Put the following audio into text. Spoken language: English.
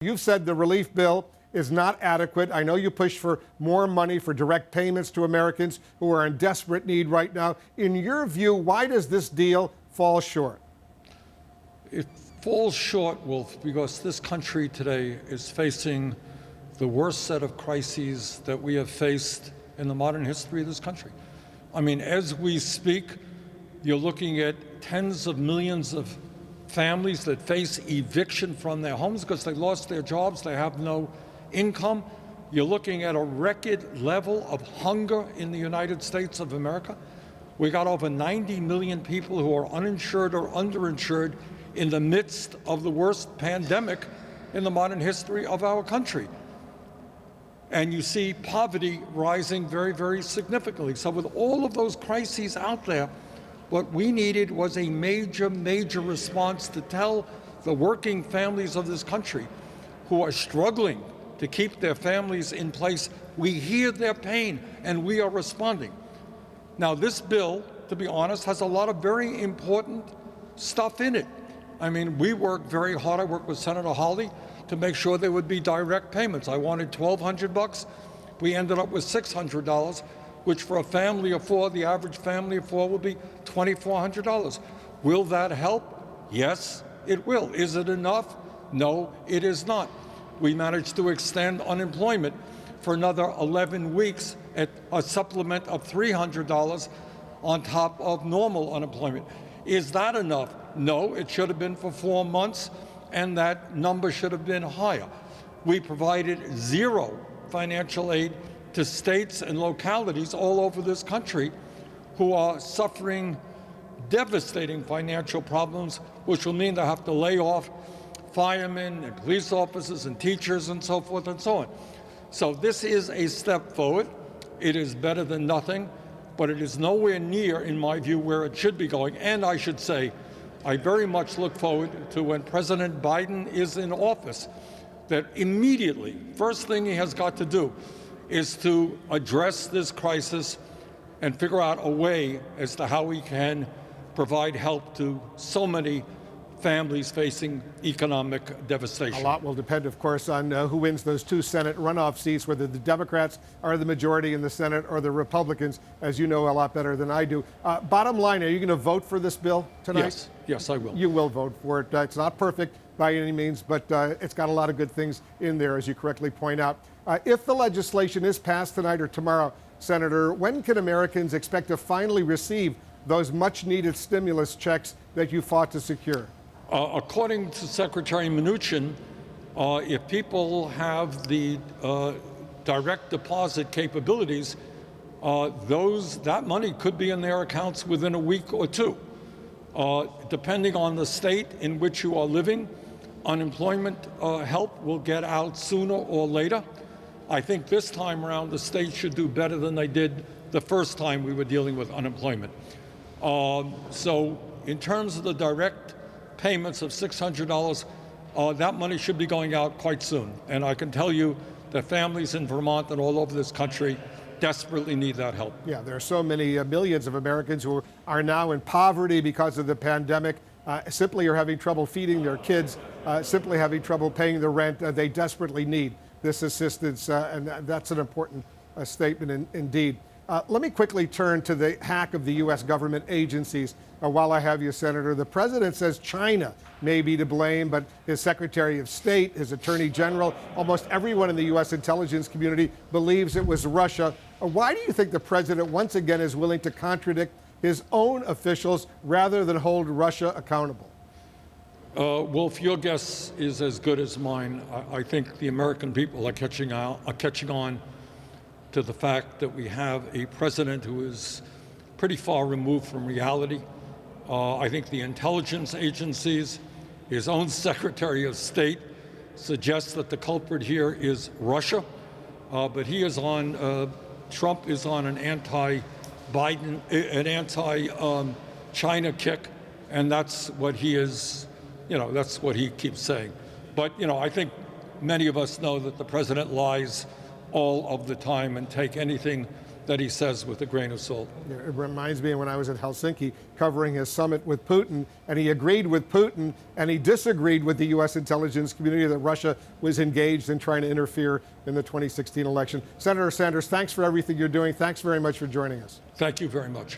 You've said the relief bill is not adequate. I know you push for more money for direct payments to Americans who are in desperate need right now. In your view, why does this deal fall short? It falls short, Wolf, because this country today is facing the worst set of crises that we have faced in the modern history of this country. I mean, as we speak, you're looking at tens of millions of families that face eviction from their homes because they lost their jobs, they have no income. You're looking at a record level of hunger in the United States of America. We got over 90 million people who are uninsured or underinsured in the midst of the worst pandemic in the modern history of our country. And you see poverty rising very, very significantly. So with all of those crises out there, what we needed was a major, major response to tell the working families of this country who are struggling to keep their families in place, we hear their pain and we are responding. Now, this bill, to be honest, has a lot of very important stuff in it. I mean, we worked very hard. I worked with Senator Hawley to make sure there would be direct payments. I wanted $1,200. We ended up with $600, which for a family of four, the average family of four, will be $2,400. Will that help? Yes, it will. Is it enough? No, it is not. We managed to extend unemployment for another 11 weeks at a supplement of $300 on top of normal unemployment. Is that enough? No, it should have been for 4 months, and that number should have been higher. We provided zero financial aid to states and localities all over this country who are suffering devastating financial problems, which will mean they have to lay off firemen and police officers and teachers and so forth and so on. So this is a step forward. It is better than nothing, but it is nowhere near, in my view, where it should be going. And I should say, I very much look forward to when President Biden is in office, that immediately, first thing he has got to do is to address this crisis and figure out a way as to how we can provide help to so many families facing economic devastation. A lot will depend, of course, on who wins those two Senate runoff seats, whether the Democrats are the majority in the Senate or the Republicans, as you know a lot better than I do. Bottom line, are you going to vote for this bill tonight? Yes, I will. You will vote for it. It's not perfect by any means, but it's got a lot of good things in there, as you correctly point out. If the legislation is passed tonight or tomorrow, Senator, when can Americans expect to finally receive those much-needed stimulus checks that you fought to secure? According to Secretary Mnuchin, if people have the direct deposit capabilities, that money could be in their accounts within a week or two. Depending on the state in which you are living, unemployment help will get out sooner or later. I think this time around the states should do better than they did the first time we were dealing with unemployment. So in terms of the direct payments of $600, that money should be going out quite soon. And I can tell you that families in Vermont and all over this country desperately need that help. Yeah, there are so many millions of Americans who are now in poverty because of the pandemic, simply are having trouble feeding their kids, simply having trouble paying the rent. They desperately need this assistance, and that's an important statement indeed. Let me quickly turn to the hack of the U.S. government agencies. While I have you, Senator, the president says China may be to blame, but his Secretary of State, his Attorney General, almost everyone in the U.S. intelligence community believes it was Russia. Why do you think the president once again is willing to contradict his own officials rather than hold Russia accountable? Wolf, your guess is as good as mine. I think the American people are catching on to the fact that we have a president who is pretty far removed from reality. I think the intelligence agencies, his own Secretary of State, suggests that the culprit here is Russia, but he is on, Trump is on an anti-Biden, an anti-China kick, and that's what he is, that's what he keeps saying. But, I think many of us know that the president lies all of the time and take anything that he says with a grain of salt. It reminds me of when I was at Helsinki covering his summit with Putin, and he agreed with Putin, and he disagreed with the U.S. intelligence community that Russia was engaged in trying to interfere in the 2016 election. Senator Sanders, thanks for everything you're doing. Thanks very much for joining us. Thank you very much.